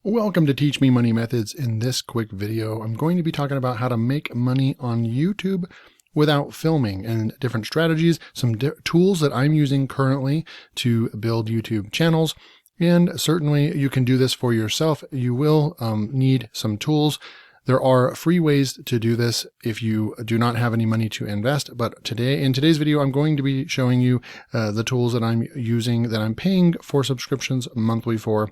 Welcome to Teach Me Money Methods. In this quick video, I'm going to be talking about how to make money on YouTube without filming and different strategies, some tools that I'm using currently to build YouTube channels. And certainly you can do this for yourself. You will need some tools. There are free ways to do this if you do not have any money to invest. But in today's video, I'm going to be showing you the tools that I'm using, that I'm paying for subscriptions monthly for.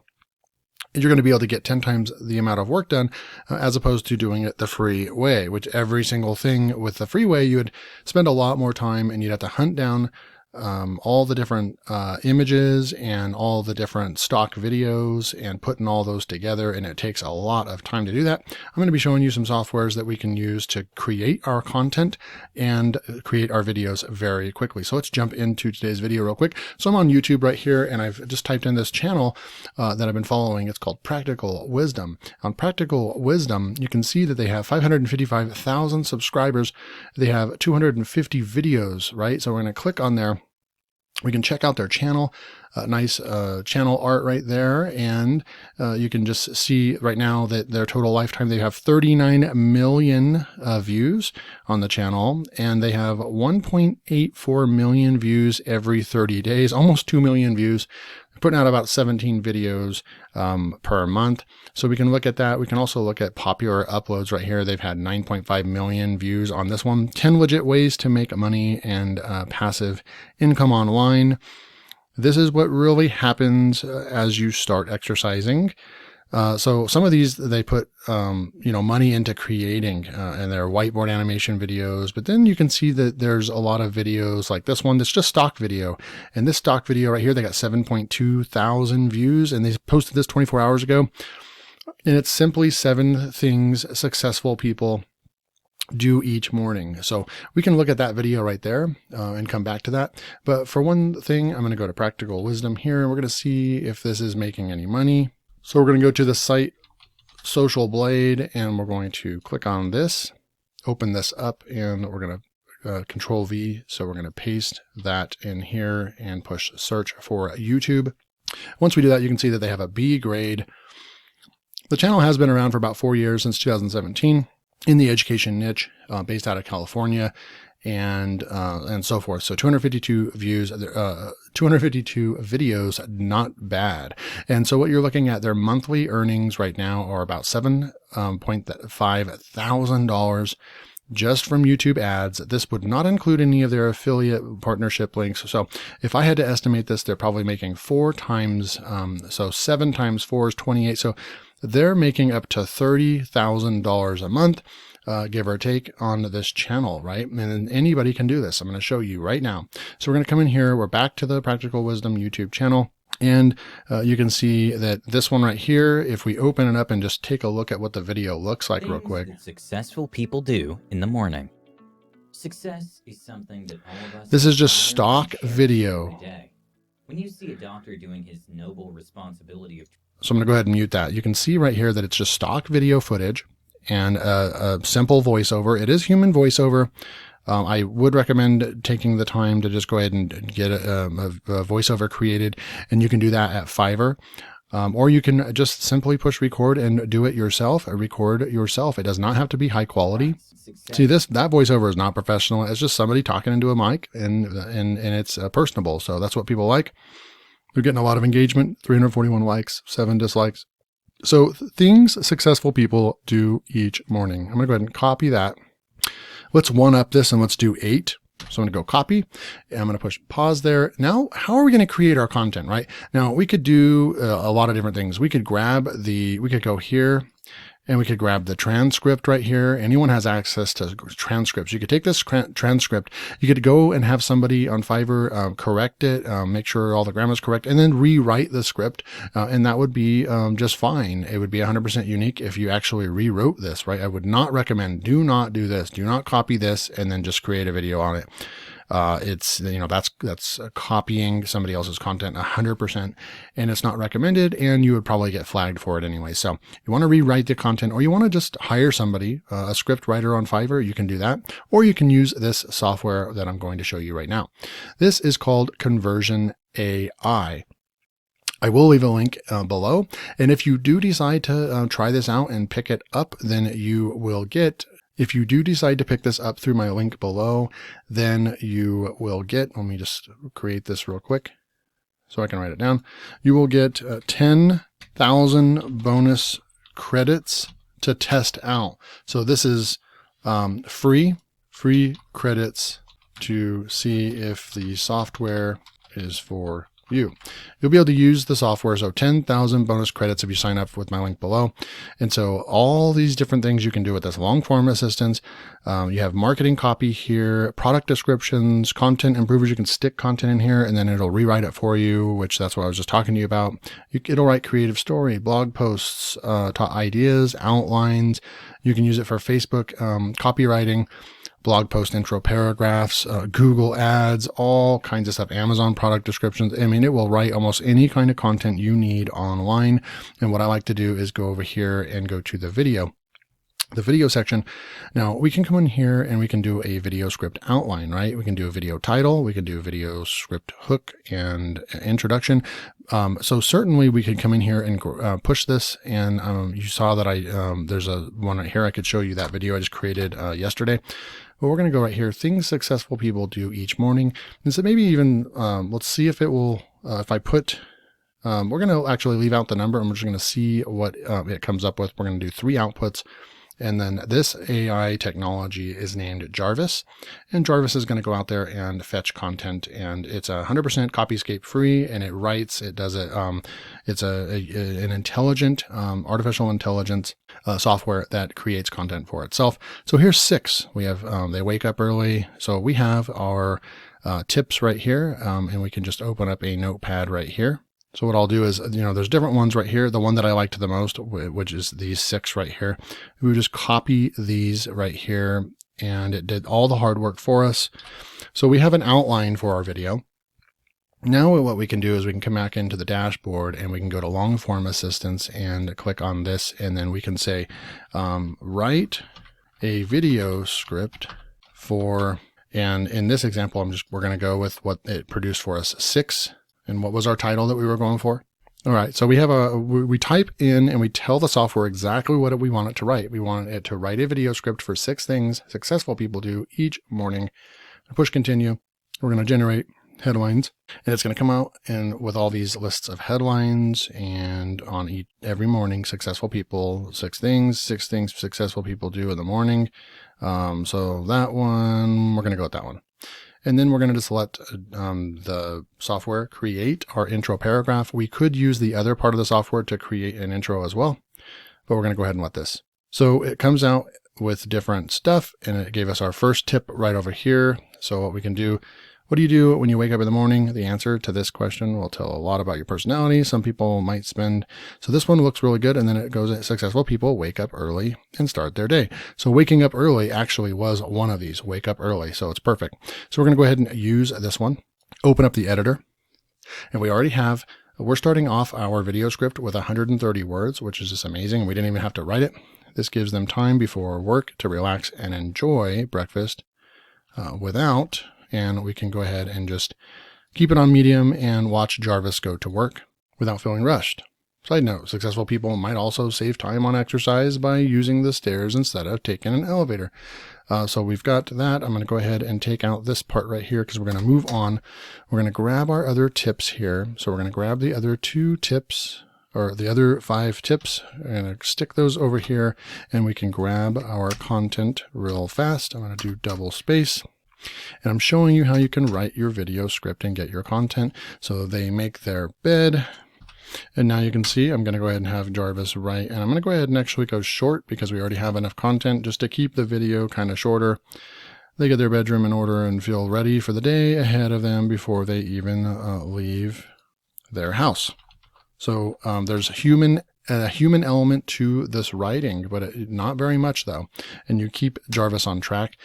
You're going to be able to get 10 times the amount of work done as opposed to doing it the free way, which every single thing with the free way, you would spend a lot more time and you'd have to hunt down all the different images and all the different stock videos and putting all those together. And it takes a lot of time to do that. I'm going to be showing you some softwares that we can use to create our content and create our videos very quickly. So let's jump into today's video real quick. So I'm on YouTube right here, and I've just typed in this channel that I've been following. It's called Practical Wisdom. On Practical Wisdom, you can see that they have 555,000 subscribers. They have 250 videos, right? So we're going to click on there. We can check out their channel, nice channel art right there. And you can just see right now that their total lifetime, they have 39 million views on the channel, and they have 1.84 million views every 30 days, almost 2 million views. Putting out about 17 videos per month. So we can look at that. We can also look at popular uploads right here. They've had 9.5 million views on this one. 10 legit ways to make money and passive income online. This is what really happens as you start exercising. So some of these, they put, money into creating, and their whiteboard animation videos, but then you can see that there's a lot of videos like this one that's just stock video. And this stock video right here, they got 7.2 thousand views, and they posted this 24 hours ago. And it's simply 7 things successful people do each morning. So we can look at that video right there and come back to that. But for one thing, I'm going to go to Practical Wisdom here, and we're going to see if this is making any money. So we're going to go to the site Social Blade, and we're going to click on this, open this up, and we're going to Control V. So we're going to paste that in here and push search for YouTube. Once we do that, you can see that they have a B grade. The channel has been around for about 4 years, since 2017, in the education niche, based out of California, and so forth. So 252 views, 252 videos, not bad. And so what you're looking at, their monthly earnings right now are about $7.5 thousand just from YouTube ads. This would not include any of their affiliate partnership links. So if I had to estimate this, they're probably making 4 times, so 7 times 4 is 28. So they're making up to $30,000 a month. Give or take, on this channel, right? And anybody can do this. I'm going to show you right now. So we're going to come in here. We're back to the Practical Wisdom YouTube channel. And you can see that this one right here, if we open it up and just take a look at what the video looks like real quick. Successful people do in the morning. Success is something that all of us. This is just stock video. When you see a doctor doing his noble responsibility of. So I'm going to go ahead and mute that. You can see right here that it's just stock video footage and a simple voiceover. It is human voiceover. I would recommend taking the time to just go ahead and get a voiceover created, and you can do that at Fiverr. Or you can just simply push record and do it yourself, record yourself. It does not have to be high quality. See, that voiceover is not professional. It's just somebody talking into a mic, and it's personable. So that's what people like. We're getting a lot of engagement, 341 likes, 7 dislikes. So things successful people do each morning. I'm going to go ahead and copy that. Let's one up this and let's do 8. So I'm going to go copy, and I'm going to push pause there. Now, how are we going to create our content, right? Now, we could do a lot of different things. We could we could go here, and we could grab the transcript right here. Anyone has access to transcripts. You could take this transcript. You could go and have somebody on Fiverr correct it, make sure all the grammar is correct, and then rewrite the script. And that would be just fine. It would be 100% unique if you actually rewrote this, right? I would not recommend, do not do this. Do not copy this and then just create a video on it. It's, that's copying somebody else's content 100%, and it's not recommended, and you would probably get flagged for it anyway. So you want to rewrite the content, or you want to just hire somebody, a script writer on Fiverr, you can do that, or you can use this software that I'm going to show you right now. This is called Conversion AI. I will leave a link below. And if you do decide to try this out and pick it up, then you will get, if you do decide to pick this up through my link below, then you will get, let me just create this real quick so I can write it down. You will get 10,000 bonus credits to test out. So this is free credits to see if the software is for you. You'll be able to use the software. So 10,000 bonus credits if you sign up with my link below. And so all these different things you can do with this long form assistance. You have marketing copy here, product descriptions, content improvers. You can stick content in here and then it'll rewrite it for you, which that's what I was just talking to you about. It'll write creative story, blog posts, ideas, outlines. You can use it for Facebook copywriting, blog post intro paragraphs, Google ads, all kinds of stuff, Amazon product descriptions. I mean, it will write almost any kind of content you need online. And what I like to do is go over here and go to the video section. Now we can come in here and we can do a video script outline, right? We can do a video title, we can do a video script hook and introduction. So certainly we could come in here and push this. And you saw that there's one right here. I could show you that video I just created yesterday. But we're going to go right here, things successful people do each morning. And so maybe even, let's see if it will, if I put, we're going to actually leave out the number and we're just going to see what it comes up with. We're going to do 3 outputs. And then this AI technology is named Jarvis, and Jarvis is going to go out there and fetch content, and it's 100% Copyscape free, and it writes, it does it. It's an intelligent, artificial intelligence software that creates content for itself. So here's 6. We have, they wake up early. So we have our tips right here, and we can just open up a notepad right here. So what I'll do is, there's different ones right here. The one that I liked the most, which is these 6 right here, we would just copy these right here, and it did all the hard work for us. So we have an outline for our video. Now what we can do is we can come back into the dashboard and we can go to long form assistance and click on this. And then we can say, write a video script for, and in this example, we're going to go with what it produced for us, 6. And what was our title that we were going for? All right, so we type in and we tell the software exactly what we want it to write. We want it to write a video script for 6 things successful people do each morning. Push continue. We're going to generate headlines, and it's going to come out and with all these lists of headlines, and on every morning, successful people, 6 things successful people do in the morning. So that one, we're going to go with that one. And then we're going to just let the software create our intro paragraph. We could use the other part of the software to create an intro as well, but we're going to go ahead and let this. So it comes out with different stuff, and it gave us our first tip right over here. So what we can do, what do you do when you wake up in the morning? The answer to this question will tell a lot about your personality. Some people might spend, so this one looks really good. And then it goes, successful people wake up early and start their day. So waking up early actually was one of these, wake up early. So it's perfect. So we're going to go ahead and use this one, open up the editor. And we already have, we're starting off our video script with 130 words, which is just amazing. We didn't even have to write it. This gives them time before work to relax and enjoy breakfast and we can go ahead and just keep it on medium and watch Jarvis go to work without feeling rushed. Side note, successful people might also save time on exercise by using the stairs instead of taking an elevator. So we've got that. I'm going to go ahead and take out this part right here because we're going to move on. We're going to grab our other tips here. So we're going to grab the other 2 tips, or the other 5 tips, and stick those over here, and we can grab our content real fast. I'm going to do double space. And I'm showing you how you can write your video script and get your content. So they make their bed. And now you can see I'm going to go ahead and have Jarvis write. And I'm going to go ahead and actually go short because we already have enough content just to keep the video kind of shorter. They get their bedroom in order and feel ready for the day ahead of them before they even leave their house. So there's a human element to this writing, but not very much though. And you keep Jarvis on track.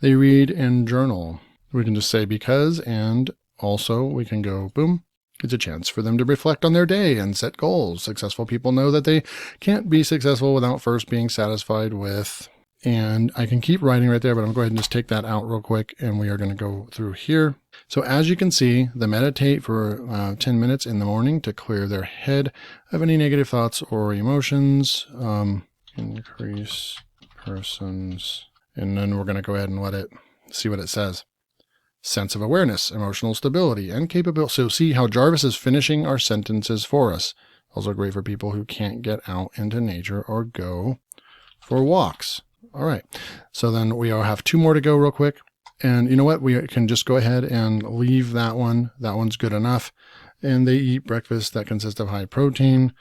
They read and journal. We can just say because, and also we can go boom. It's a chance for them to reflect on their day and set goals. Successful people know that they can't be successful without first being satisfied with And I can keep writing right there, but I'm going to go ahead and just take that out real quick. And we are going to go through here. So as you can see, the meditate for 10 minutes in the morning to clear their head of any negative thoughts or emotions. Increase person's, and then we're going to go ahead and let it see what it says. Sense of awareness, emotional stability, and capability. So see how Jarvis is finishing our sentences for us. Also great for people who can't get out into nature or go for walks. All right, so then we have 2 more to go real quick. And you know what? We can just go ahead and leave that one. That one's good enough. And they eat breakfast that consists of high protein.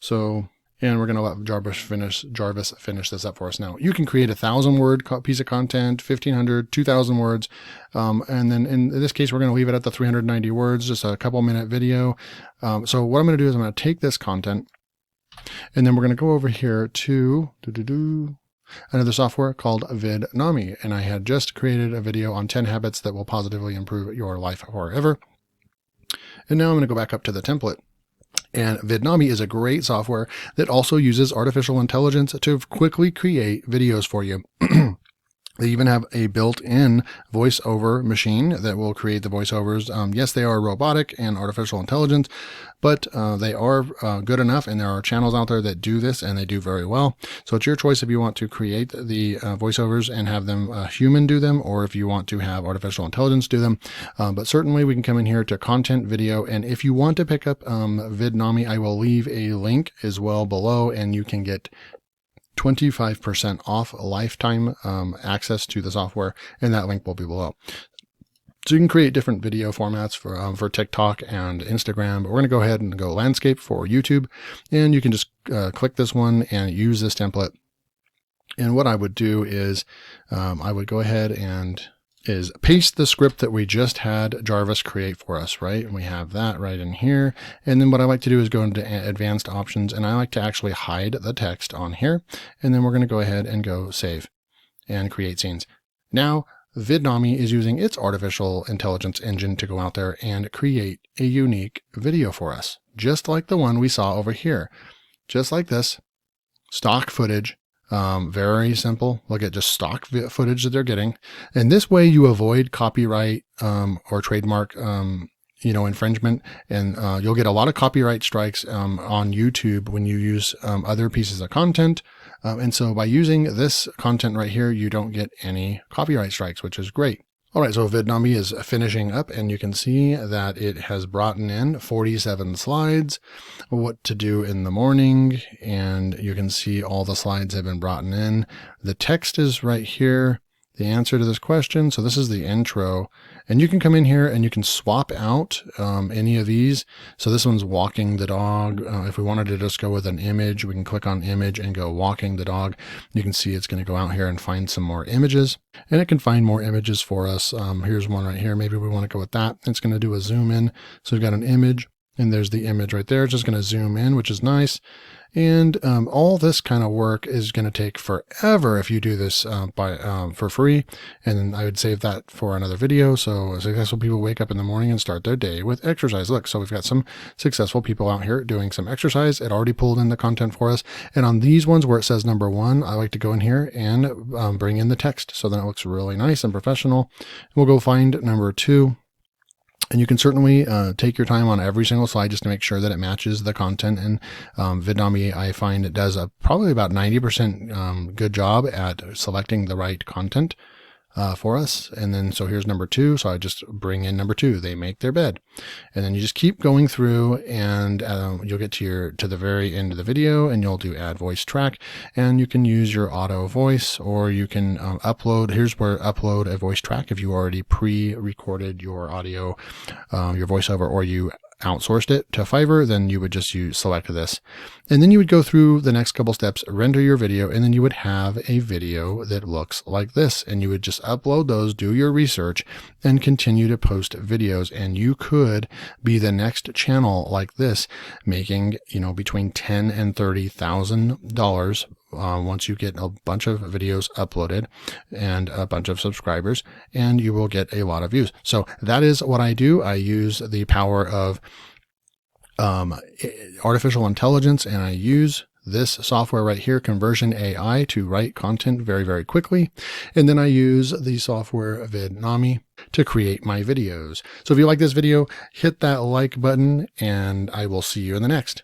So, and we're going to let Jarvis finish this up for us now. You can create a 1,000-word piece of content, 1,500, 2,000 words. And then in this case, we're going to leave it at the 390 words, just a couple-minute video. So what I'm going to do is I'm going to take this content, and then we're going to go over here to another software called Vidnami. And I had just created a video on 10 habits that will positively improve your life forever. And now I'm going to go back up to the template. And Vidnami is a great software that also uses artificial intelligence to quickly create videos for you. They even have a built-in voiceover machine that will create the voiceovers. Yes, they are robotic and artificial intelligence, but they are good enough, and there are channels out there that do this, and they do very well. So it's your choice if you want to create the voiceovers and have them human do them, or if you want to have artificial intelligence do them. But certainly we can come in here to content video, and if you want to pick up Vidnami, I will leave a link as well below, and you can get 25% off lifetime access to the software, and that link will be below. So you can create different video formats for TikTok and Instagram, but we're going to go ahead and go landscape for YouTube, and you can just click this one and use this template. And what I would do is I would go ahead and paste the script that we just had Jarvis create for us, right? And we have that right in here. And then what I like to do is go into advanced options, and I like to actually hide the text on here. And then we're going to go ahead and go save and create scenes. Now, Vidnami is using its artificial intelligence engine to go out there and create a unique video for us, just like the one we saw over here. Just like this, stock footage. Very simple. Look at just stock footage that they're getting. And this way you avoid copyright or trademark infringement. And you'll get a lot of copyright strikes on YouTube when you use other pieces of content. And so by using this content right here, you don't get any copyright strikes, which is great. All right, so Vidnami is finishing up, and you can see that it has brought in 47 slides, what to do in the morning, and you can see all the slides have been brought in. The text is right here, the answer to this question. So this is the intro, and you can come in here and you can swap out any of these. So this one's walking the dog. If we wanted to just go with an image, we can click on image and go walking the dog. You can see it's going to go out here and find some more images, and it can find more images for us. Here's one right here. Maybe we want to go with that. It's going to do a zoom in. So we've got an image, and there's the image right there. It's just going to zoom in, which is nice. And all this kind of work is going to take forever if you do this for free. And I would save that for another video. So successful people wake up in the morning and start their day with exercise. Look, so we've got some successful people out here doing some exercise. It already pulled in the content for us. And on these ones where it says number 1, I like to go in here and bring in the text. So then it looks really nice and professional. We'll go find number 2. And you can certainly take your time on every single slide just to make sure that it matches the content. And Vidnami, I find it does probably about 90% good job at selecting the right content for us. And then, so here's number 2. So I just bring in number 2. They make their bed. And then you just keep going through, and you'll get to the very end of the video, and you'll do add voice track, and you can use your auto voice, or you can upload. Here's where upload a voice track. If you already pre-recorded your audio, your voiceover, or you outsourced it to Fiverr, then you would just select this. And then you would go through the next couple steps, render your video, and then you would have a video that looks like this. And you would just upload those, do your research, and continue to post videos. And you could be the next channel like this, making, between $10,000 and $30,000 once you get a bunch of videos uploaded and a bunch of subscribers, and you will get a lot of views. So that is what I do. I use the power of artificial intelligence, and I use this software right here, Conversion AI, to write content very, very quickly. And then I use the software Vidnami to create my videos. So if you like this video, hit that like button, and I will see you in the next.